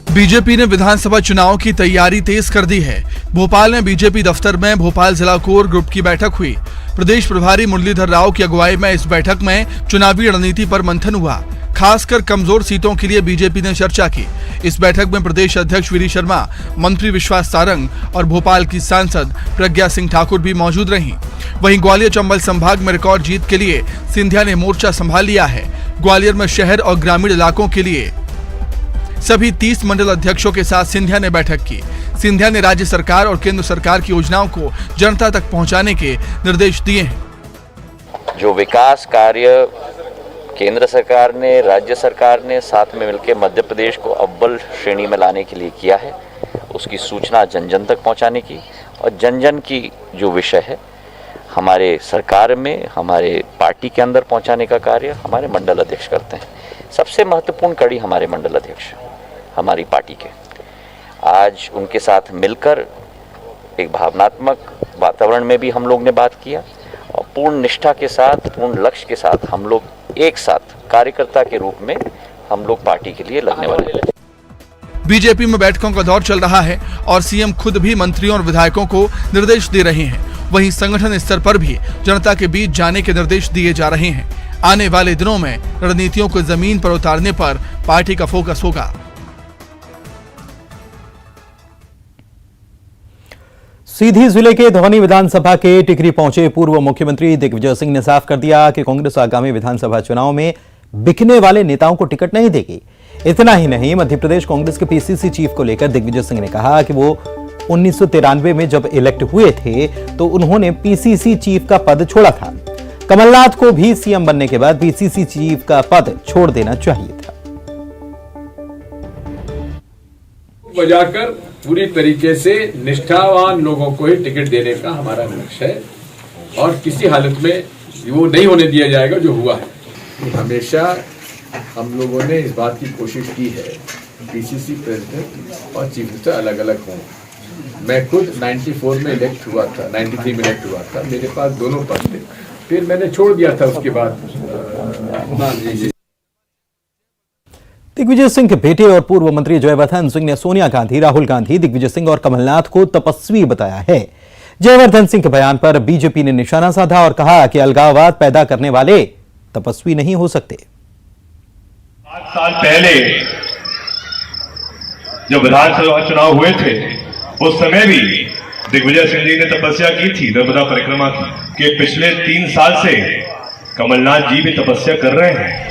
BJP ने विधानसभा चुनाव की तैयारी तेज कर दी है। भोपाल में बीजेपी दफ्तर में भोपाल जिला कोर ग्रुप की बैठक हुई। प्रदेश प्रभारी मुरलीधर राव की अगुवाई में इस बैठक में चुनावी रणनीति पर मंथन हुआ। खासकर कमजोर सीटों के लिए बीजेपी ने चर्चा की। इस बैठक में प्रदेश अध्यक्ष वीडी शर्मा, मंत्री विश्वास सारंग और भोपाल की सांसद प्रज्ञा सिंह ठाकुर भी मौजूद रहीं। वहीं ग्वालियर चंबल संभाग में रिकॉर्ड जीत के लिए सिंधिया ने मोर्चा संभाल लिया है। ग्वालियर में शहर और ग्रामीण इलाकों के लिए सभी 30 मंडल अध्यक्षों के साथ सिंधिया ने बैठक की। सिंधिया ने राज्य सरकार और केंद्र सरकार की योजनाओं को जनता तक पहुंचाने के निर्देश दिए हैं। जो विकास कार्य केंद्र सरकार ने, राज्य सरकार ने साथ में मिलकर मध्य प्रदेश को अव्वल श्रेणी में लाने के लिए किया है, उसकी सूचना जन जन तक पहुंचाने की और जन जन की जो विषय है हमारे सरकार में, हमारे पार्टी के अंदर पहुंचाने का कार्य हमारे मंडल अध्यक्ष करते हैं। सबसे महत्वपूर्ण कड़ी हमारे मंडल अध्यक्ष हमारी पार्टी के, आज उनके साथ मिलकर एक भावनात्मक वातावरण में भी हम लोग ने बात किया और पूर्ण निष्ठा के साथ, पूर्ण लक्ष्य के साथ हम लोग एक साथ कार्यकर्ता के रूप में हम लोग पार्टी के लिए लड़ने वाले हैं। बीजेपी में बैठकों का दौर चल रहा है और सीएम खुद भी मंत्रियों और विधायकों को निर्देश दे रहे हैं। वहीं संगठन स्तर पर भी जनता के बीच जाने के निर्देश दिए जा रहे हैं। आने वाले दिनों में रणनीतियों को जमीन पर उतारने पर पार्टी का फोकस होगा। सीधी जिले के धौनी विधानसभा के टिकरी पहुंचे पूर्व मुख्यमंत्री दिग्विजय सिंह ने साफ कर दिया कि कांग्रेस आगामी विधानसभा चुनाव में बिकने वाले नेताओं को टिकट नहीं देगी। इतना ही नहीं, मध्य प्रदेश कांग्रेस के पीसीसी चीफ को लेकर दिग्विजय सिंह ने कहा कि वो 1993 में जब इलेक्ट हुए थे तो उन्होंने पीसीसी चीफ का पद छोड़ा था। कमलनाथ को भी सीएम बनने के बाद पीसीसी चीफ का पद छोड़ देना चाहिए था। बजाकर पूरी तरीके से निष्ठावान लोगों को ही टिकट देने का हमारा लक्ष्य है और किसी हालत में वो नहीं होने दिया जाएगा जो हुआ है। हमेशा हम लोगों ने इस बात की कोशिश की है पीसीसी प्रेसिडेंट और चीफ मिनिस्टर अलग अलग हों। मैं खुद 94 में इलेक्ट हुआ था, 93 में इलेक्ट हुआ था, मेरे पास दोनों पद थे, फिर मैंने छोड़ दिया था उसके बाद। दिग्विजय सिंह के बेटे और पूर्व मंत्री जयवर्धन सिंह ने सोनिया गांधी, राहुल गांधी, दिग्विजय सिंह और कमलनाथ को तपस्वी बताया है। जयवर्धन सिंह के बयान पर बीजेपी ने निशाना साधा और कहा कि अलगाववाद पैदा करने वाले तपस्वी नहीं हो सकते। 5 साल पहले जब विधानसभा चुनाव हुए थे उस समय भी दिग्विजय सिंह जी ने तपस्या की थी, नर्मदा परिक्रमा की, कि पिछले 3 साल से कमलनाथ जी भी तपस्या कर रहे हैं।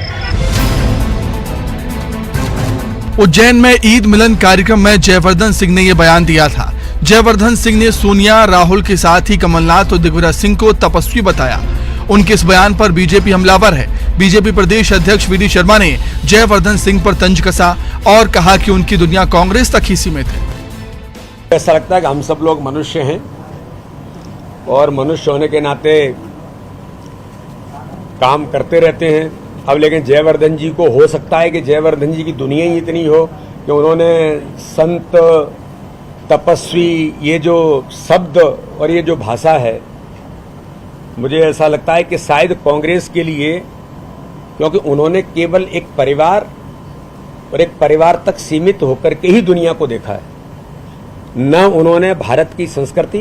उज्जैन में ईद मिलन कार्यक्रम में जयवर्धन सिंह ने यह बयान दिया था। जयवर्धन सिंह ने सोनिया, राहुल के साथ ही कमलनाथ और दिग्विजय सिंह को तपस्वी बताया। उनके इस बयान पर बीजेपी हमलावर है। बीजेपी प्रदेश अध्यक्ष वीडी शर्मा ने जयवर्धन सिंह पर तंज कसा और कहा कि उनकी दुनिया कांग्रेस तक ही सीमित है। ऐसा लगता है कि हम सब लोग मनुष्य हैं और मनुष्य होने के नाते काम करते रहते हैं। अब लेकिन जयवर्धन जी को हो सकता है कि जयवर्धन जी की दुनिया ही इतनी हो कि उन्होंने संत, तपस्वी, ये जो शब्द और ये जो भाषा है, मुझे ऐसा लगता है कि शायद कांग्रेस के लिए, क्योंकि उन्होंने केवल एक परिवार और एक परिवार तक सीमित होकर के ही दुनिया को देखा है। न उन्होंने भारत की संस्कृति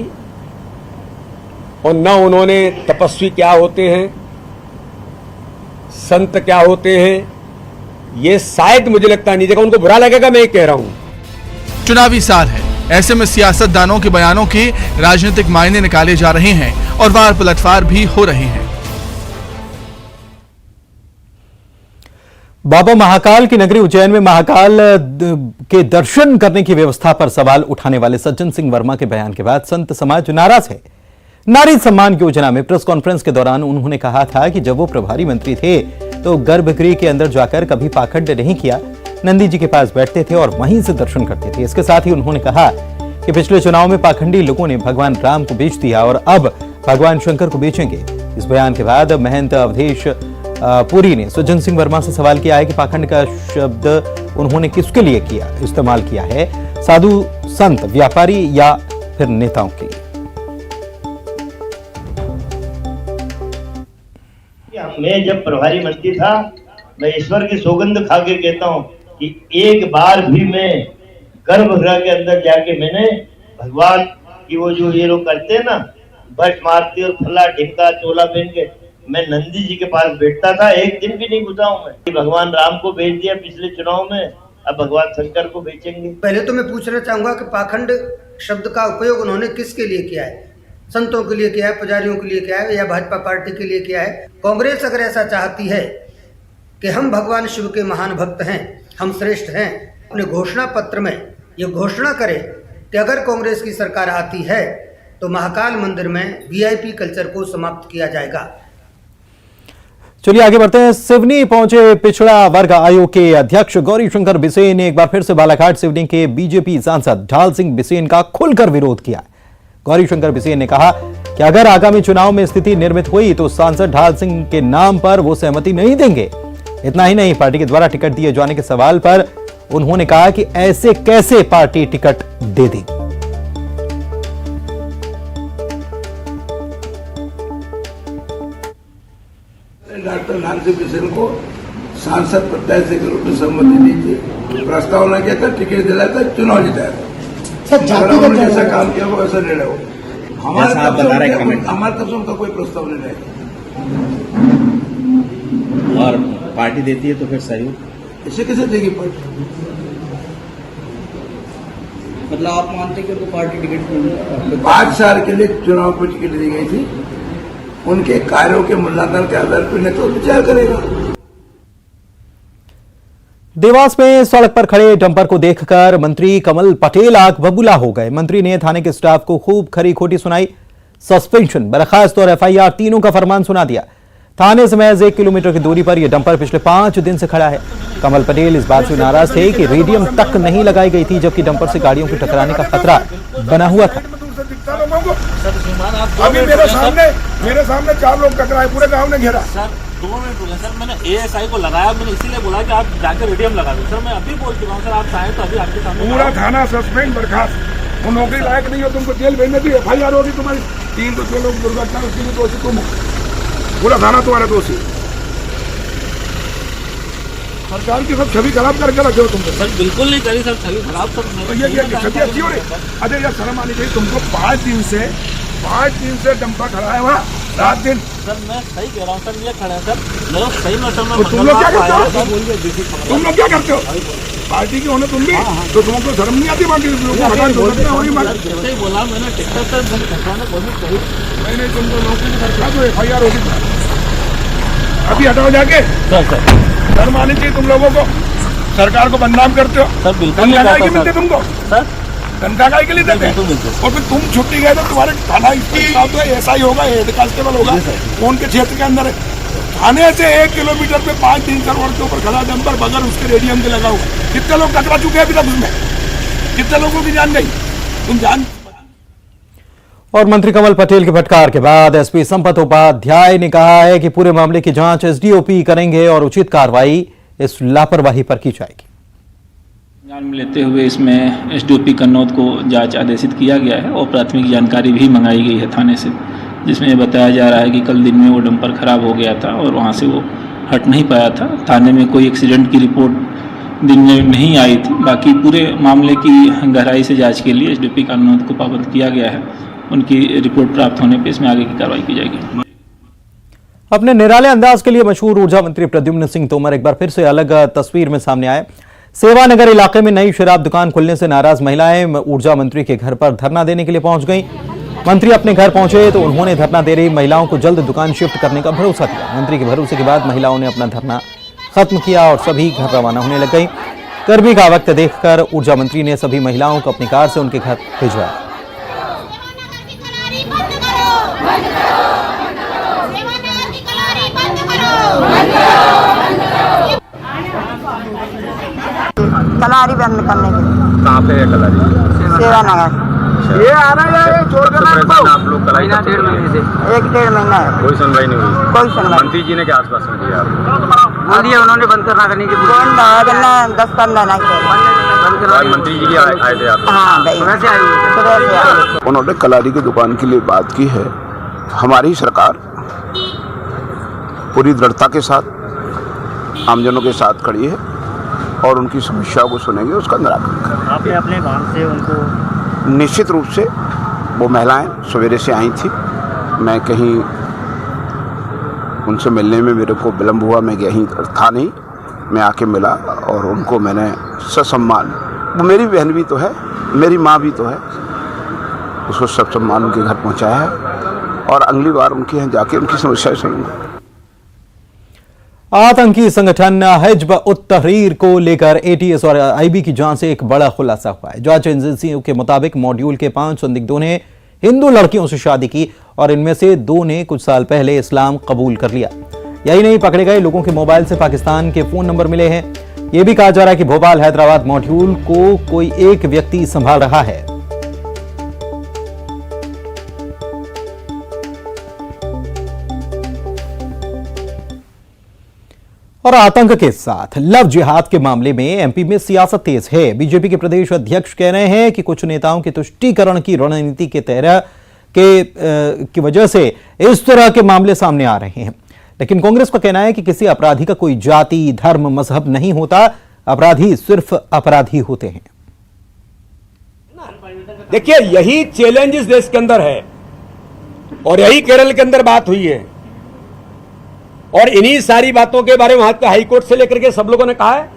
और न उन्होंने तपस्वी क्या होते हैं, संत क्या होते हैं, ये शायद मुझे लगता नहीं। देखा, उनको बुरा लगेगा, मैं ये कह रहा हूं। चुनावी साल है, ऐसे में सियासतदानों के बयानों के राजनीतिक मायने निकाले जा रहे हैं और वार पलटवार भी हो रहे हैं। बाबा महाकाल की नगरी उज्जैन में महाकाल के दर्शन करने की व्यवस्था पर सवाल उठाने वाले सज्जन सिंह वर्मा के बयान के बाद संत समाज नाराज है। नारी सम्मान योजना में प्रेस कॉन्फ्रेंस के दौरान उन्होंने कहा था कि जब वो प्रभारी मंत्री थे तो गर्भगृह के अंदर जाकर कभी पाखंड नहीं किया, नंदी जी के पास बैठते थे और वहीं से दर्शन करते थे। इसके साथ ही उन्होंने कहा कि पिछले चुनाव में पाखंडी लोगों ने भगवान राम को बेच दिया और अब भगवान शंकर को बेचेंगे। इस बयान के बाद महंत अवधेश पुरी ने सज्जन सिंह वर्मा से सवाल किया है कि पाखंड का शब्द उन्होंने किसके लिए इस्तेमाल किया है, साधु, संत, व्यापारी या फिर नेताओं के लिए। मैं जब प्रभारी मंत्री था, मैं ईश्वर की सौगंध खा के कहता हूं कि एक बार भी मैं गर्भगृह के अंदर जाके मैंने भगवान की वो जो ये लोग करते हैं ना, बट मारती और फला ढिमका चोला पहन के, मैं नंदी जी के पास बैठता था, एक दिन भी नहीं घुसा हूं मैं। भगवान राम को भेज दिया पिछले चुनाव में, अब भगवान शंकर को बेचेंगे। पहले तो मैं पूछना चाहूंगा कि पाखंड शब्द का उपयोग उन्होंने किसके लिए किया है? संतों के लिए किया है, पुजारियों के लिए किया है, या भाजपा पार्टी के लिए किया है? कांग्रेस अगर ऐसा चाहती है कि हम भगवान शिव के महान भक्त हैं, हम श्रेष्ठ हैं, अपने घोषणा पत्र में ये घोषणा करे कि अगर कांग्रेस की सरकार आती है तो महाकाल मंदिर में वीआईपी कल्चर को समाप्त किया जाएगा। चलिए आगे बढ़ते हैं। सिवनी पहुंचे पिछड़ा वर्ग आयोग के अध्यक्ष गौरीशंकर बिसेन ने एक बार फिर से बालाघाट सिवनी के बीजेपी सांसद ढाल सिंह बिसेन का खुलकर विरोध किया। गौरीशंकर बिसेन ने कहा कि अगर आगामी चुनाव में स्थिति निर्मित हुई तो सांसद ढाल सिंह के नाम पर वो सहमति नहीं देंगे। इतना ही नहीं, पार्टी के द्वारा टिकट दिए जाने के सवाल पर उन्होंने कहा कि ऐसे कैसे पार्टी टिकट दे देगी। डॉक्टर ढाल सिंह बिसेन को सांसद प्रत्याशी के रूप में सम्मति दी थी, प्रस्तावना किया था, टिकट दिलाया था, चुनाव जिताया था। उन्होंने जैसा काम किया वो ऐसा निर्णय हो। हमारे तरफ से उनका कोई प्रस्ताव नहीं रहेगा। और पार्टी देती है तो फिर सहयोग इसे कैसे देगी पार्टी? मतलब आप मानते कि उनको पार्टी टिकट 5 साल के लिए चुनाव को टिकट दी गई थी, उनके कार्यों के मूल्यांकन के आधार पर नेतृत्व विचार करेगा। देवास में सड़क पर खड़े डंपर को देखकर मंत्री कमल पटेल आग बबूला हो गए। मंत्री ने थाने के स्टाफ को खूब खरी खोटी सुनाई, सस्पेंशन, बर्खास्त और एफआईआर तीनों का फरमान सुना दिया। थाने से महज 1 किलोमीटर की दूरी पर यह डंपर पिछले 5 दिन से खड़ा है। कमल पटेल इस बात से नाराज थे कि रेडियम तक नहीं लगाई गई थी, जबकि डंपर से गाड़ियों के टकराने का खतरा बना हुआ था। अभी मेरे सामने 4 लोग टकराए, पूरे गांव ने घेरा। सर 2 मिनट रुके सर, मैंने एएसआई को लगाया, मैंने इसीलिए बोला कि आप जाकर रेडियम लगा दो। सर मैं अभी बोल चुका हूँ, सर आप चाहें तो अभी आपके सामने पूरा थाना सस्पेंड, बर्खास्त, वो नौकरी लायक नहीं हो, तुमको जेल भेजने की एफआईआर होगी तुम्हारी। 3 तो 6 लोग दुर्घटना, उसके लिए दोषी तुम, पूरा थाना तुम्हारा दोषी। सरकार की सब छवि खराब करके रखे हो तुम। सर बिल्कुल नहीं करी सर, छवि खराब सर। छवि अच्छी हो रही। अरे यार शर्म आनी चाहिए तुमको। 5 दिन से डंपर खड़ा है वहाँ, रात दिन। सर मैं सही कह रहा हूँ सर, ये खड़ा है सर, मतलब सही में तुम लोग क्या करते हो? तुम लोग क्या करते हो? पार्टी के होने तुम भी तो तुमको शर्म नहीं आती? बाकी जैसे ही बोला मैंने टिकट सर हटाने की कोशिश करी, मैंने तुमको नौकरी में रखा तो एफआईआर होगी। अभी हटाओ जाके। सर शर्म आनी चाहिए तुम लोगों को। सरकार को बदनाम करते हो सर। बिल्कुल नहीं करता मिलते तुमको सर, घंटा के लिए देते हैं। और फिर तुम छुट्टी गए तो तुम्हारे थाना एसआई होगा, हेड कांस्टेबल होगा, उनके क्षेत्र के अंदर थाने से 1 किलोमीटर पे 5 दिन से रोड के ऊपर खड़ा डंपर बगैर उसके रेडियम के लगा हुआ। कितने लोग टकरा चुके हैं अभी तक उसमें? कितने लोगों की जान गई? तुम जान। और मंत्री कमल पटेल के फटकार के बाद एसपी संपत उपाध्याय ने कहा है कि पूरे मामले की जांच एसडीओपी करेंगे और उचित कार्रवाई इस लापरवाही पर की जाएगी। ध्यान में लेते हुए इसमें एसडीओपी कन्नौज को जांच आदेशित किया गया है और प्राथमिक जानकारी भी मंगाई गई है थाने से, जिसमें यह बताया जा रहा है कि कल दिन में वो डंपर खराब हो गया था और वहाँ से वो हट नहीं पाया था। थाने में कोई एक्सीडेंट की रिपोर्ट दिन में नहीं आई थी। बाकी पूरे मामले की गहराई से जाँच के लिए एसडीओपी कन्नौज को पाबंद किया गया है। उनकी रिपोर्ट प्राप्त होने पर इसमें आगे की कार्रवाई की जाएगी। अपने निराले अंदाज के लिए मशहूर ऊर्जा मंत्री प्रद्युम्न सिंह तोमर एक बार फिर से अलग तस्वीर में सामने आए। सेवानगर इलाके में नई शराब दुकान खुलने से नाराज महिलाएं ऊर्जा मंत्री के घर पर धरना देने के लिए पहुंच गईं। मंत्री अपने घर पहुंचे तो उन्होंने धरना दे रही महिलाओं को जल्द दुकान शिफ्ट करने का भरोसा दिया। मंत्री के भरोसे के बाद महिलाओं ने अपना धरना खत्म किया और सभी घर रवाना होने लग गई। गर्मी का वक्त देखकर ऊर्जा मंत्री ने सभी महिलाओं को अपनी कार से उनके घर भिजवाया। कलारी बंद करने के लिए। कहाँ पे है कलारी? सेवानगर। ये आ रहा है छोड़ देना आप लोग कलाई 1.5 महीने से 1-1.5 महीना है, कोई सुनवाई नहीं हुई। कोई सुनवाई। मंत्री जी ने क्या आश्वासन दिया आपको? उन्होंने बंद करने की 10-15 नहीं मंत्री जी आए थे आप? हाँ भाई, वैसे आए। उन्होंने कलारी की दुकान के लिए बात की है। हमारी सरकार पूरी दृढ़ता के साथ आमजनों के साथ खड़ी है और उनकी समस्याओं को सुनेंगे, उसका निराकरण करेंगे। आपने अपने भान से उनको निश्चित रूप से वो महिलाएं सवेरे से आई थी, मैं कहीं उनसे मिलने में मेरे को विलम्ब हुआ, मैं यहीं था नहीं, मैं आके मिला और उनको मैंने ससम्मान, वो मेरी बहन भी तो है, मेरी माँ भी तो है, उसको ससम्मान उनके घर पहुँचाया है और अगली बार उनके यहाँ जाके उनकी समस्याएं सुनूंगा। आतंकी संगठन हिज्ब उत तहरीर को लेकर एटीएस और आईबी की जांच से एक बड़ा खुलासा हुआ है। जांच एजेंसियों के मुताबिक मॉड्यूल के 5 संदिग्धों ने हिंदू लड़कियों से शादी की और इनमें से 2 ने कुछ साल पहले इस्लाम कबूल कर लिया। यही नहीं, पकड़े गए लोगों के मोबाइल से पाकिस्तान के फोन नंबर मिले हैं। यह भी कहा जा रहा है कि भोपाल हैदराबाद मॉड्यूल को कोई एक व्यक्ति संभाल रहा है। और आतंक के साथ लव जिहाद के मामले में एमपी में सियासत तेज है। बीजेपी के प्रदेश अध्यक्ष कह रहे हैं कि कुछ नेताओं की तुष्टीकरण की रणनीति के तहत की वजह से इस तरह के मामले सामने आ रहे हैं। लेकिन कांग्रेस का कहना है कि किसी अपराधी का कोई जाति, धर्म, मजहब नहीं होता, अपराधी सिर्फ अपराधी होते हैं। देखिए, यही चैलेंज इस देश के अंदर है और यही केरल के अंदर बात हुई है और इन्हीं सारी बातों के बारे में वहां के हाईकोर्ट से लेकर के सब लोगों ने कहा है।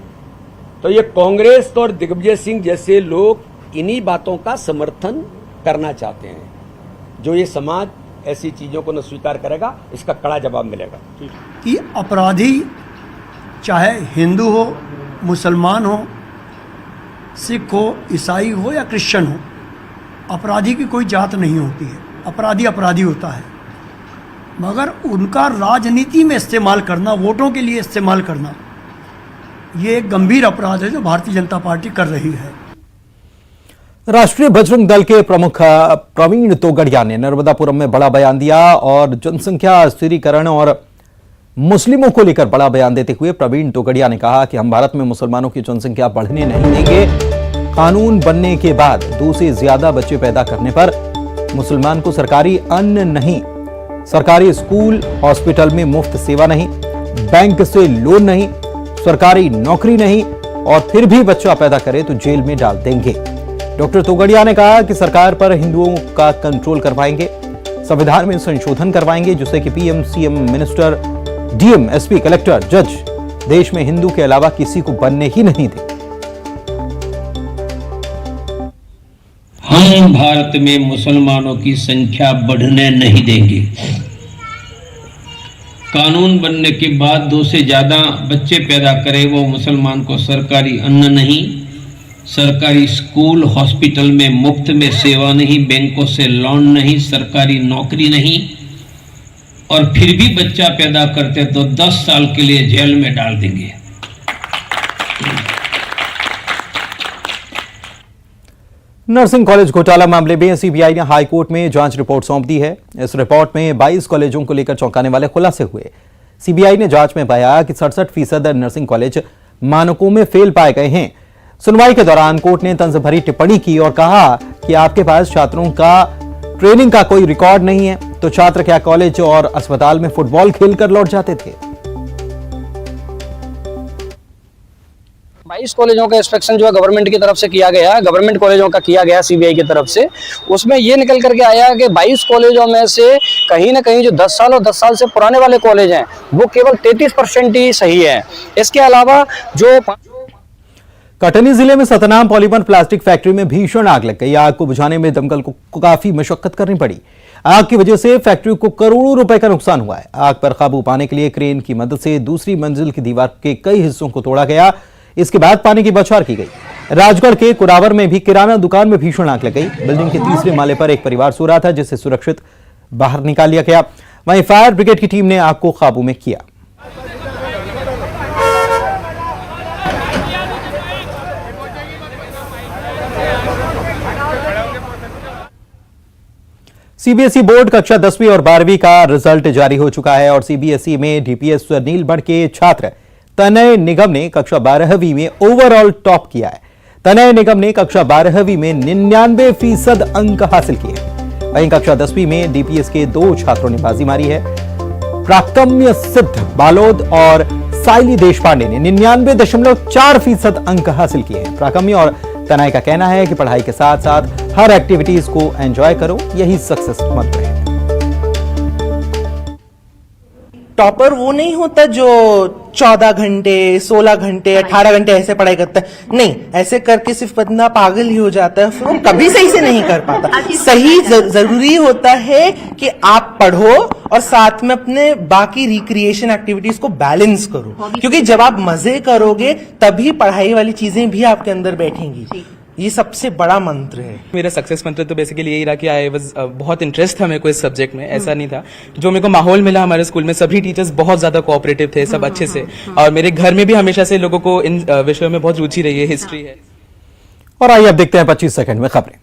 तो ये कांग्रेस और दिग्विजय सिंह जैसे लोग इन्हीं बातों का समर्थन करना चाहते हैं। जो ये समाज ऐसी चीजों को न स्वीकार करेगा, इसका कड़ा जवाब मिलेगा। कि अपराधी चाहे हिंदू हो, मुसलमान हो, सिख हो, ईसाई हो या क्रिश्चियन हो, अपराधी की कोई जात नहीं होती है। अपराधी अपराधी होता है, मगर उनका राजनीति में इस्तेमाल करना, वोटों के लिए इस्तेमाल करना, ये एक गंभीर अपराध है जो भारतीय जनता पार्टी कर रही है। राष्ट्रीय बजरंग दल के प्रमुख प्रवीण तोगड़िया ने नर्मदापुरम में बड़ा बयान दिया और जनसंख्या स्थिरीकरण और मुस्लिमों को लेकर बड़ा बयान देते हुए प्रवीण तोगड़िया ने कहा कि हम भारत में मुसलमानों की जनसंख्या बढ़ने नहीं देंगे। कानून बनने के बाद 2 से ज्यादा बच्चे पैदा करने पर मुसलमान को सरकारी अन्न नहीं, सरकारी स्कूल, हॉस्पिटल में मुफ्त सेवा नहीं, बैंक से लोन नहीं, सरकारी नौकरी नहीं और फिर भी बच्चा पैदा करे तो जेल में डाल देंगे। डॉक्टर तोगड़िया ने कहा कि सरकार पर हिंदुओं का कंट्रोल करवाएंगे, संविधान में संशोधन करवाएंगे जिससे कि PM, CM, minister, DM, SP, collector, जज देश में हिंदू के अलावा किसी को बनने ही नहीं दें। हम भारत में मुसलमानों की संख्या बढ़ने नहीं देंगे। कानून बनने के बाद 2 से ज्यादा बच्चे पैदा करे वो मुसलमान को सरकारी अन्न नहीं, सरकारी स्कूल, हॉस्पिटल में मुफ्त में सेवा नहीं, बैंकों से लोन नहीं, सरकारी नौकरी नहीं और फिर भी बच्चा पैदा करते तो 10 साल के लिए जेल में डाल देंगे। नर्सिंग कॉलेज घोटाला मामले में सीबीआई ने हाईकोर्ट में जांच रिपोर्ट सौंप दी है। इस रिपोर्ट में 22 कॉलेजों को लेकर चौंकाने वाले खुलासे हुए। सीबीआई ने जांच में पाया कि 67% नर्सिंग कॉलेज मानकों में फेल पाए गए हैं। सुनवाई के दौरान कोर्ट ने तंज भरी टिप्पणी की और कहा कि आपके पास छात्रों का ट्रेनिंग का कोई रिकॉर्ड नहीं है, तो छात्र क्या कॉलेज और अस्पताल में फुटबॉल खेलकर लौट जाते थे? 22 कॉलेजों का इंस्पेक्शन जो है गवर्नमेंट की तरफ से किया गया, गवर्नमेंट कॉलेजों का किया गया सीबीआई की तरफ से। उसमें ये निकल करके आया कि 22 कॉलेजों में से कहीं ना कहीं जो 10 साल और 10 साल से पुराने वाले कॉलेज हैं वो केवल 33% ही सही है। इसके अलावा जो कटनी जिले में सतनाम पॉलीमर प्लास्टिक फैक्ट्री में भीषण आग लग गई। आग को बुझाने में दमकल को काफी मशक्कत करनी पड़ी। आग की वजह से फैक्ट्री को करोड़ों रुपए का नुकसान हुआ है। आग पर काबू पाने के लिए क्रेन की मदद से दूसरी मंजिल की दीवार के कई हिस्सों को तोड़ा गया। इसके बाद पानी की बौछार की गई। राजगढ़ के कुरावर में भी किराना दुकान में भीषण आग लग गई। बिल्डिंग के 3रे माले पर एक परिवार सो रहा था जिसे सुरक्षित बाहर निकाल लिया गया। वहीं फायर ब्रिगेड की टीम ने आग को काबू में किया। सीबीएसई बोर्ड कक्षा 10वीं और 12वीं का रिजल्ट जारी हो चुका है और सीबीएसई में डीपीएस नीलबढ़ के छात्र तनय निगम ने कक्षा 12वीं में ओवरऑल टॉप किया है। तनय निगम ने कक्षा 12वीं में 99% अंक हासिल किए। वहीं कक्षा 10वीं में डीपीएस के 2 छात्रों ने बाजी मारी है। प्राक्तम्य सिद्ध बालोद और साइली देशपांडे ने 99.4% अंक हासिल किए हैं। प्राकम्य और तनय का कहना है कि पढ़ाई के साथ साथ हर एक्टिविटीज को एंजॉय करो, यही सक्सेस मंत्र है। टॉपर वो नहीं होता जो 14 घंटे 16 घंटे 18 घंटे ऐसे पढ़ाई करता है, नहीं, ऐसे करके सिर्फ बंदा पागल ही हो जाता है, फिर वो कभी सही से नहीं कर पाता। सही जरूरी होता है कि आप पढ़ो और साथ में अपने बाकी रिक्रिएशन एक्टिविटीज को बैलेंस करो, क्योंकि जब आप मजे करोगे तभी पढ़ाई वाली चीजें भी आपके अंदर बैठेंगी। ये सबसे बड़ा मंत्र है। मेरा सक्सेस मंत्र तो बेसिकली यही रहा कि आई वाज बहुत इंटरेस्ट था मेरे को इस सब्जेक्ट में। ऐसा नहीं था, जो मेरे को माहौल मिला हमारे स्कूल में, सभी टीचर्स बहुत ज्यादा कोऑपरेटिव थे, सब अच्छे से, और मेरे घर में भी हमेशा से लोगों को इन विषयों में बहुत रुचि रही है, हिस्ट्री है। और आइए अब देखते हैं 25 सेकंड में खबरें।